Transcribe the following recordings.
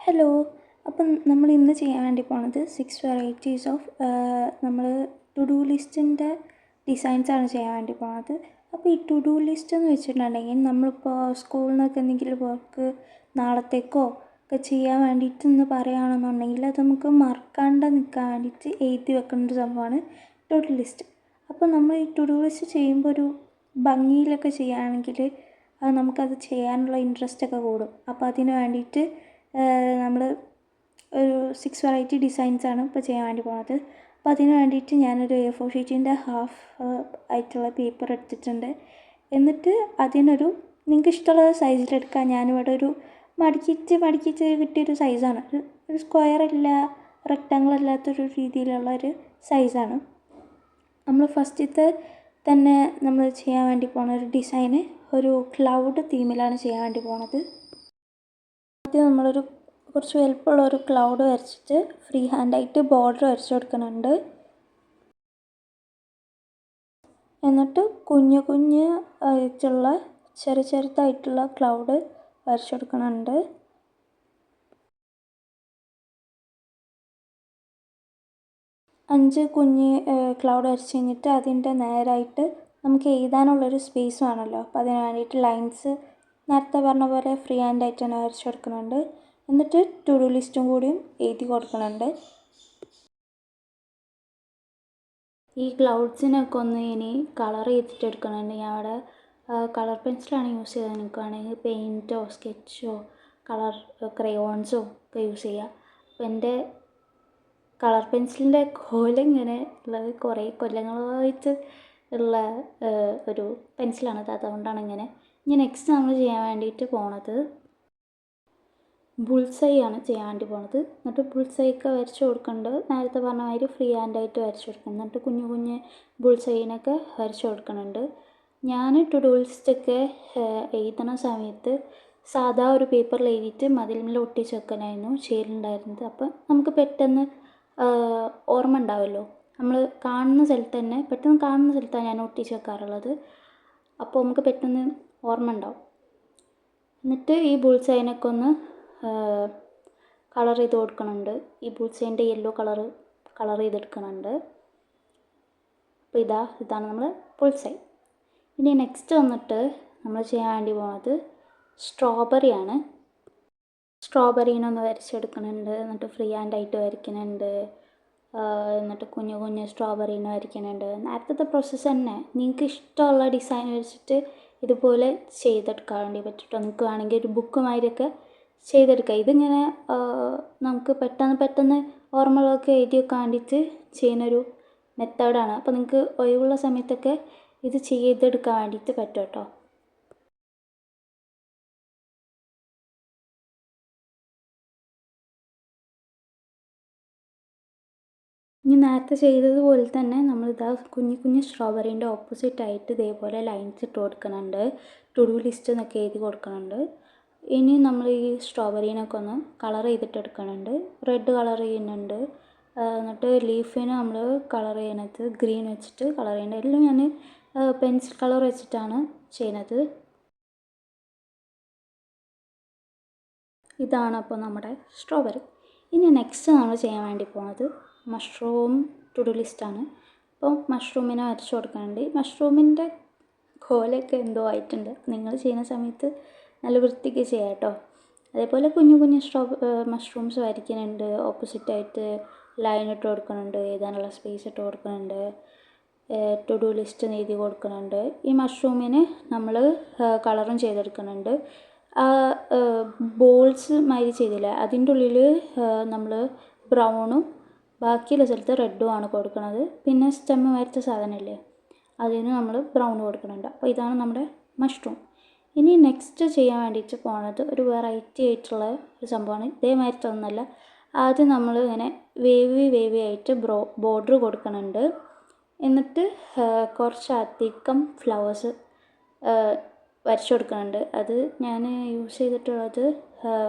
Hello. അപ്പം നമ്മൾ ഇന്ന് ചെയ്യാൻ വേണ്ടി പോണത് 6 വെറൈറ്റീസ് ഓഫ് നമ്മൾ ടു ഡു ലിസ്റ്റിൻ്റെ ഡിസൈൻസാണ് ചെയ്യാൻ വേണ്ടി പോണത്. അപ്പോൾ ഈ ടു ഡു ലിസ്റ്റ് എന്ന് വെച്ചിട്ടുണ്ടെങ്കിൽ നമ്മളിപ്പോൾ സ്കൂളിൽ നിന്നൊക്കെ എന്തെങ്കിലും വർക്ക് നാളത്തേക്കോ ഒക്കെ ചെയ്യാൻ വേണ്ടിയിട്ട് ഇന്ന് പറയുകയാണെന്നുണ്ടെങ്കിൽ അത് നമുക്ക് മറക്കാണ്ട് നിൽക്കാൻ വേണ്ടിയിട്ട് എഴുതി വെക്കേണ്ട ഒരു സംഭവമാണ് ടു ഡു ലിസ്റ്റ്. അപ്പോൾ നമ്മൾ ഈ ടു ഡു ലിസ്റ്റ് ചെയ്യുമ്പോൾ ഒരു ഭംഗിയിലൊക്കെ ചെയ്യുകയാണെങ്കിൽ അത് നമുക്കത് ചെയ്യാനുള്ള ഇൻട്രസ്റ്റൊക്കെ കൂടും. അപ്പോൾ അതിന് വേണ്ടിയിട്ട് നമ്മൾ ഒരു 6 വെറൈറ്റി ഡിസൈൻസാണ് ഇപ്പോൾ ചെയ്യാൻ വേണ്ടി പോകുന്നത്. അപ്പോൾ അതിന് വേണ്ടിയിട്ട് ഞാനൊരു A4 ഷീറ്റിൻ്റെ ഹാഫ് ആയിട്ടുള്ള പേപ്പർ എടുത്തിട്ടുണ്ട്. എന്നിട്ട് അതിനൊരു നിങ്ങൾക്ക് ഇഷ്ടമുള്ള സൈസിലെടുക്കാം. ഞാനിവിടെ ഒരു മടിക്കിച്ച് കിട്ടിയൊരു സൈസാണ്. ഒരു സ്ക്വയർ അല്ല, റെക്റ്റാങ്കിൾ അല്ലാത്തൊരു രീതിയിലുള്ള ഒരു സൈസാണ്. നമ്മൾ ഫസ്റ്റത്തെ തന്നെ നമ്മൾ ചെയ്യാൻ വേണ്ടി പോകുന്ന ഒരു ഡിസൈന് ഒരു ക്ലൗഡ് തീമിലാണ് ചെയ്യാൻ വേണ്ടി പോകുന്നത്. ആദ്യം നമ്മളൊരു കുറച്ച് വലുപ്പമുള്ള ഒരു ക്ലൗഡ് വരച്ചിട്ട് ഫ്രീ ഹാൻഡായിട്ട് ബോർഡർ വരച്ചു കൊടുക്കുന്നുണ്ട്. എന്നിട്ട് കുഞ്ഞ് ആയിട്ടുള്ള ചെറുതായിട്ടുള്ള ക്ലൗഡ് വരച്ചു കൊടുക്കുന്നുണ്ട്. അഞ്ച് കുഞ്ഞ് ക്ലൗഡ് വരച്ച് കഴിഞ്ഞിട്ട് അതിൻ്റെ നേരായിട്ട് നമുക്ക് എഴുതാനുള്ളൊരു സ്പേസ് വേണമല്ലോ. അപ്പോൾ അതിന് വേണ്ടിയിട്ട് ലൈൻസ് നേരത്തെ പറഞ്ഞ പോലെ ഫ്രീ ഹാൻഡായിട്ട് തന്നെ വരച്ച് കൊടുക്കുന്നുണ്ട്. എന്നിട്ട് ടു ഡു ലിസ്റ്റും കൂടിയും എഴുതി കൊടുക്കുന്നുണ്ട്. ഈ ക്ലൗഡ്സിനൊക്കെ ഒന്ന് ഇനി കളർ ചെയ്തിട്ട് എടുക്കുന്നുണ്ട്. ഞാൻ അവിടെ കളർ പെൻസിലാണ് യൂസ് ചെയ്തത്. എനിക്കാണെങ്കിൽ പെയിൻറ്റോ സ്കെച്ചോ കളർ ക്രയോൺസോ ഒക്കെ യൂസ് ചെയ്യാം. അപ്പോൾ എൻ്റെ കളർ പെൻസിലിൻ്റെ കോലിങ്ങനെ ഉള്ളത് കുറേ കൊല്ലങ്ങളായിട്ട് ഉള്ള ഒരു പെൻസിലാണത്. അതുകൊണ്ടാണ് ഇങ്ങനെ. ഇനി നെക്സ്റ്റ് നമ്മൾ ചെയ്യാൻ വേണ്ടിയിട്ട് പോണത് ബുൾസൈ ആണ് ചെയ്യാൻ വേണ്ടി പോണത്. എന്നിട്ട് ബുൾസൈയൊക്കെ വരച്ച് കൊടുക്കുന്നുണ്ട്. നേരത്തെ പറഞ്ഞ മാതിരി ഫ്രീ ഹാൻഡായിട്ട് വരച്ച് കൊടുക്കണം. എന്നിട്ട് കുഞ്ഞ് ബുൾസൈനൊക്കെ വരച്ച് കൊടുക്കുന്നുണ്ട്. ഞാൻ ടു ഡു ലിസ്റ്റൊക്കെ എഴുതണ സമയത്ത് സാധാ ഒരു പേപ്പറിൽ എഴുതിയിട്ട് മതിലിൽ ഒട്ടിച്ച് വെക്കാനായിരുന്നു ചെയ്യലുണ്ടായിരുന്നത്. അപ്പം നമുക്ക് പെട്ടെന്ന് ഓർമ്മ ഉണ്ടാവുമല്ലോ. നമ്മൾ കാണുന്ന സ്ഥലത്ത് തന്നെ പെട്ടെന്ന് കാണുന്ന സ്ഥലത്താണ് ഞാൻ ഒട്ടിച്ച് വെക്കാറുള്ളത്. അപ്പോൾ നമുക്ക് പെട്ടെന്ന് ഓർമ്മ ഉണ്ടാവും. എന്നിട്ട് ഈ ബുൾസൈനൊക്കെ ഒന്ന് കളർ ചെയ്ത് കൊടുക്കുന്നുണ്ട്. ഈ ബുൾസൈൻ്റെ യെല്ലോ കളർ ചെയ്തെടുക്കുന്നുണ്ട്. അപ്പോൾ ഇതാണ് നമ്മൾ ബുൾസൈ. ഇനി നെക്സ്റ്റ് വന്നിട്ട് നമ്മൾ ചെയ്യാൻ വേണ്ടി പോകുന്നത് സ്ട്രോബെറിയാണ്. സ്ട്രോബെറീനൊന്ന് വരച്ചെടുക്കുന്നുണ്ട്. എന്നിട്ട് ഫ്രീ ഹാൻഡായിട്ട് വരയ്ക്കുന്നുണ്ട്. എന്നിട്ട് കുഞ്ഞ് സ്ട്രോബെറീനെ വരയ്ക്കുന്നുണ്ട്. നേരത്തെ പ്രോസസ്സ് തന്നെ. നിങ്ങൾക്ക് ഇഷ്ടമുള്ള ഡിസൈൻ വെച്ചിട്ട് ഇതുപോലെ ചെയ്തെടുക്കാൻ വേണ്ടി പറ്റും. നിങ്ങൾക്ക് വേണമെങ്കിൽ ഒരു ബുക്ക് മാതിരിയൊക്കെ ചെയ്തെടുക്കുക. ഇതിങ്ങനെ നമുക്ക് പെട്ടെന്ന് ഓർമ്മകളൊക്കെ എഴുതി വെക്കാൻ വേണ്ടിയിട്ട് ചെയ്യുന്നൊരു മെത്തേഡാണ്. അപ്പോൾ നിങ്ങൾക്ക് ഒഴിവുള്ള സമയത്തൊക്കെ ഇത് ചെയ്തെടുക്കാൻ വേണ്ടിയിട്ട് പറ്റും കേട്ടോ. ഇനി നേരത്തെ ചെയ്തതുപോലെ തന്നെ നമ്മളിതാ കുഞ്ഞ് സ്ട്രോബെറീൻ്റെ ഓപ്പോസിറ്റായിട്ട് ഇതേപോലെ ലൈൻസ് ഇട്ട് കൊടുക്കുന്നുണ്ട്. ടു ഡു ലിസ്റ്റ് എന്നൊക്കെ എഴുതി കൊടുക്കുന്നുണ്ട്. ഇനി നമ്മൾ ഈ സ്ട്രോബെറീനൊക്കെ ഒന്ന് കളർ ചെയ്തിട്ട് എടുക്കുന്നുണ്ട്. റെഡ് കളർ ചെയ്യുന്നുണ്ട്. എന്നിട്ട് ലീഫിന് നമ്മൾ കളർ ചെയ്യണത് ഗ്രീൻ വെച്ചിട്ട് കളർ ചെയ്യുന്നുണ്ട്. എല്ലാം ഞാൻ പെൻസിൽ കളർ വെച്ചിട്ടാണ് ചെയ്യുന്നത്. ഇതാണ് അപ്പോൾ നമ്മുടെ സ്ട്രോബെറി. ഇനി നെക്സ്റ്റ് നമ്മൾ ചെയ്യാൻ വേണ്ടി പോകുന്നത് മഷ്റൂം ടു ഡു ലിസ്റ്റാണ്. അപ്പോൾ മഷ്റൂമിനെ വരച്ച് കൊടുക്കാനുണ്ട്. മഷ്റൂമിൻ്റെ കോലൊക്കെ എന്തോ ആയിട്ടുണ്ട്. നിങ്ങൾ ചെയ്യുന്ന സമയത്ത് നല്ല വൃത്തിക്ക് ചെയ്യാം കേട്ടോ. അതേപോലെ കുഞ്ഞു മഷ്റൂംസ് വരയ്ക്കുന്നുണ്ട്. ഓപ്പോസിറ്റായിട്ട് ലൈൻ ഇട്ട് കൊടുക്കുന്നുണ്ട്. എഴുതാനുള്ള സ്പേസ് ഇട്ട് കൊടുക്കുന്നുണ്ട്. ടു ഡു ലിസ്റ്റ് എഴുതി കൊടുക്കുന്നുണ്ട്. ഈ മഷ്റൂമിന് നമ്മൾ കളറും ചെയ്തെടുക്കുന്നുണ്ട്. ബോൾസ് മാതിരി ചെയ്തില്ല, അതിൻ്റെ ഉള്ളിൽ നമ്മൾ ബ്രൗണും ബാക്കിയുള്ള സ്ഥലത്ത് റെഡുമാണ് കൊടുക്കുന്നത്. പിന്നെ സ്റ്റെമ്മ് മാതിരത്തെ സാധനമില്ലേ, അതിന് നമ്മൾ ബ്രൗൺ കൊടുക്കുന്നുണ്ട്. അപ്പോൾ ഇതാണ് നമ്മുടെ മഷ്റൂം. ഇനി നെക്സ്റ്റ് ചെയ്യാൻ വേണ്ടിയിട്ട് പോകുന്നത് ഒരു വെറൈറ്റി ആയിട്ടുള്ള ഒരു സംഭവമാണ്. ഇതേമാതിരത്തെ ഒന്നല്ല. ആദ്യം നമ്മൾ ഇങ്ങനെ വേവി ആയിട്ട് ബോർഡർ കൊടുക്കുന്നുണ്ട്. എന്നിട്ട് കുറച്ചധികം ഫ്ലവേഴ്സ് വരച്ചു കൊടുക്കുന്നുണ്ട്. അത് ഞാൻ യൂസ് ചെയ്തിട്ടുള്ളത്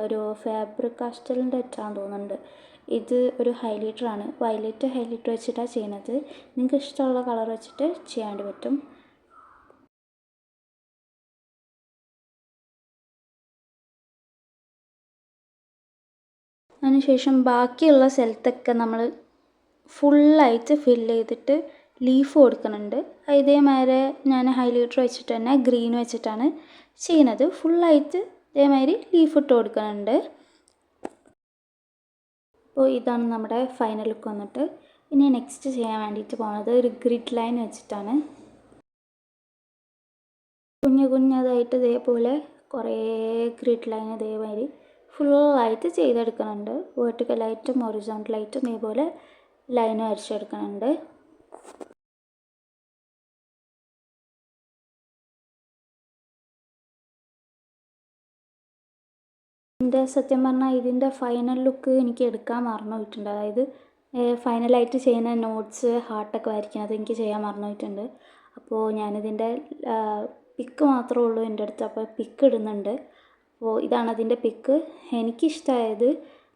ഒരു ഫാബ്രിക് കാസ്റ്റലിൻ്റെ വെച്ചാന്ന് തോന്നുന്നുണ്ട്. ഇത് ഒരു ഹൈലൈറ്ററാണ്. വയലറ്റ് ഹൈലൈറ്റർ വെച്ചിട്ടാണ് ചെയ്യുന്നത്. നിങ്ങൾക്ക് ഇഷ്ടമുള്ള കളർ വെച്ചിട്ട് ചെയ്യാൻ പറ്റും. അതിനുശേഷം ബാക്കിയുള്ള സ്ഥലത്തൊക്കെ നമ്മൾ ഫുള്ളായിട്ട് ഫില്ല് ചെയ്തിട്ട് ലീഫ് കൊടുക്കുന്നുണ്ട്. ഇതേമാതിരി ഞാൻ ഹൈലൈറ്റർ വെച്ചിട്ട് തന്നെ ഗ്രീൻ വെച്ചിട്ടാണ് ചെയ്യുന്നത്. ഫുള്ളായിട്ട് ഇതേമാതിരി ലീഫ് ഇട്ട് കൊടുക്കുന്നുണ്ട്. അപ്പോൾ ഇതാണ് നമ്മുടെ ഫൈനൽ ലുക്ക് വന്നിട്ട്. ഇനി നെക്സ്റ്റ് ചെയ്യാൻ വേണ്ടിയിട്ട് പോകുന്നത് ഒരു ഗ്രിഡ് ലൈൻ വെച്ചിട്ടാണ്. കുഞ്ഞതായിട്ട് ഇതേപോലെ കുറേ ഗ്രിഡ് ലൈൻ ഇതേമാതിരി ഫുള്ളായിട്ട് ചെയ്തെടുക്കുന്നുണ്ട്. വെർട്ടിക്കലായിട്ടും ഹൊറിസോണ്ടലായിട്ടും ഇതേപോലെ ലൈൻ വരച്ചെടുക്കുന്നുണ്ട്. സത്യം പറഞ്ഞാൽ ഇതിൻ്റെ ഫൈനൽ ലുക്ക് എനിക്ക് എടുക്കാൻ മറന്നു പോയിട്ടുണ്ട്. അതായത് ഫൈനലായിട്ട് ചെയ്യുന്ന നോട്ട്സ് ഹാർട്ടൊക്കെ വരയ്ക്കുന്നത് എനിക്ക് ചെയ്യാൻ മറന്നു പോയിട്ടുണ്ട്. അപ്പോൾ ഞാനിതിൻ്റെ പിക്ക് മാത്രമേ ഉള്ളൂ എൻ്റെ അടുത്ത്. അപ്പോൾ പിക്ക് ഇടുന്നുണ്ട്. അപ്പോൾ ഇതാണ് അതിൻ്റെ പിക്ക്. എനിക്കിഷ്ടമായത്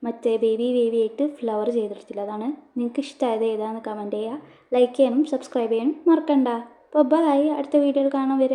മറ്റേ ബേബി ആയിട്ട് ഫ്ലവർ ചെയ്തെടുത്തില്ല. അതാണ്. നിങ്ങൾക്ക് ഇഷ്ടമായത് ഏതാണെന്ന് കമൻറ്റ് ചെയ്യുക. ലൈക്ക് ചെയ്യാനും സബ്സ്ക്രൈബ് ചെയ്യാനും മറക്കണ്ട. അപ്പോൾ ബൈ. അടുത്ത വീഡിയോയിൽ കാണാൻ വരെ.